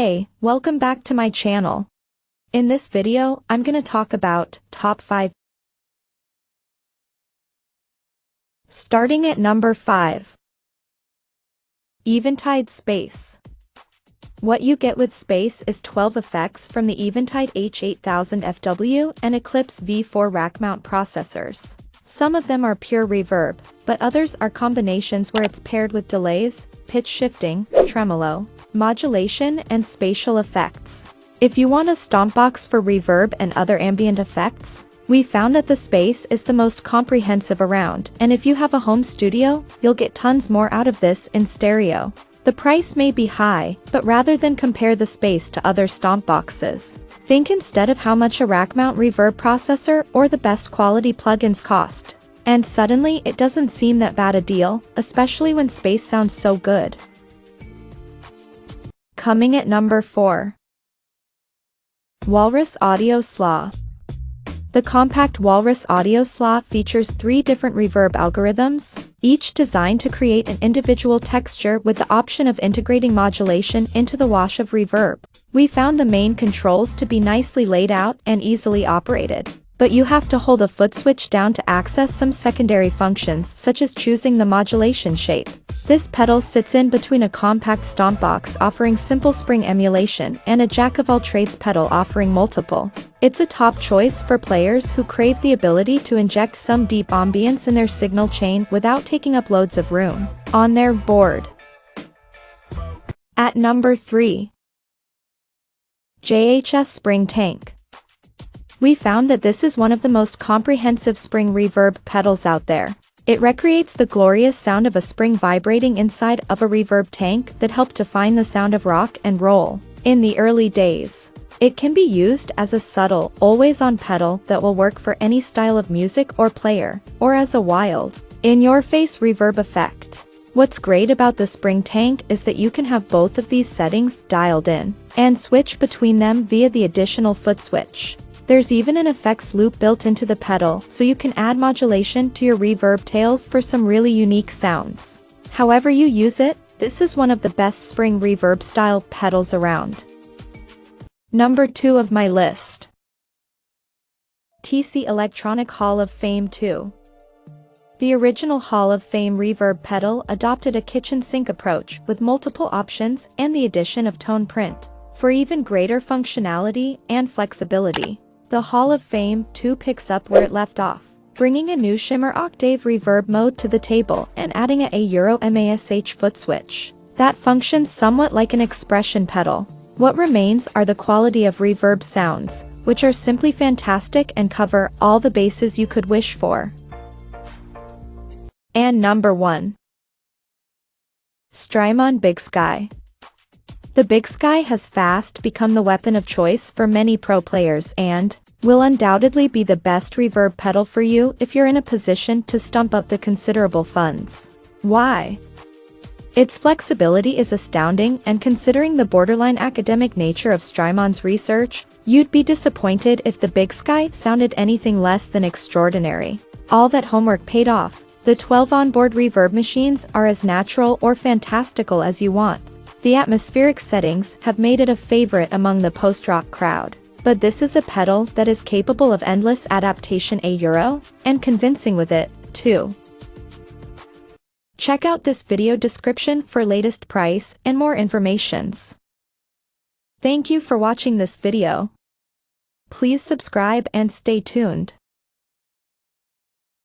Hey, welcome back to my channel. In this video, I'm gonna talk about top 5. Starting at number 5. Eventide Space. What you get with Space is 12 effects from the Eventide H8000FW and Eclipse V4 rack mount processors. Some of them are pure reverb, but others are combinations where it's paired with delays, pitch shifting, tremolo, modulation, and spatial effects. If you want a stompbox for reverb and other ambient effects, we found that the Space is the most comprehensive around, and if you have a home studio, you'll get tons more out of this in stereo. The price may be high, but rather than compare the Space to other stompboxes, think instead of how much a rack mount reverb processor or the best quality plugins cost. And suddenly it doesn't seem that bad a deal, especially when Space sounds so good. Coming at number 4. Walrus Audio Slaw. The compact Walrus Audio Slaw features 3 different reverb algorithms, each designed to create an individual texture with the option of integrating modulation into the wash of reverb. We found the main controls to be nicely laid out and easily operated, but you have to hold a foot switch down to access some secondary functions such as choosing the modulation shape. This pedal sits in between a compact stompbox offering simple spring emulation and a jack-of-all-trades pedal offering multiple. It's a top choice for players who crave the ability to inject some deep ambience in their signal chain without taking up loads of room on their board. At number 3. JHS Spring Tank. We found that this is one of the most comprehensive spring reverb pedals out there. It recreates the glorious sound of a spring vibrating inside of a reverb tank that helped define the sound of rock and roll in the early days. It can be used as a subtle, always-on pedal that will work for any style of music or player, or as a wild, in-your-face reverb effect. What's great about the Spring Tank is that you can have both of these settings dialed in, and switch between them via the additional foot switch. There's even an effects loop built into the pedal so you can add modulation to your reverb tails for some really unique sounds. However you use it, this is one of the best spring reverb style pedals around. Number 2 of my list. TC Electronic Hall of Fame 2. The original Hall of Fame reverb pedal adopted a kitchen sink approach with multiple options and the addition of tone print for even greater functionality and flexibility. The Hall of Fame 2 picks up where it left off, bringing a new shimmer octave reverb mode to the table and adding a Euro MASH foot switch that functions somewhat like an expression pedal. What remains are the quality of reverb sounds, which are simply fantastic and cover all the bases you could wish for. And number 1. Strymon Big Sky. The BigSky has fast become the weapon of choice for many pro players and will undoubtedly be the best reverb pedal for you if you're in a position to stump up the considerable funds. Why? Its flexibility is astounding, and considering the borderline academic nature of Strymon's research, you'd be disappointed if the BigSky sounded anything less than extraordinary. All that homework paid off. The 12 onboard reverb machines are as natural or fantastical as you want. The atmospheric settings have made it a favorite among the post-rock crowd. But this is a pedal that is capable of endless adaptation and convincing with it, too. Check out this video description for latest price and more informations. Thank you for watching this video. Please subscribe and stay tuned.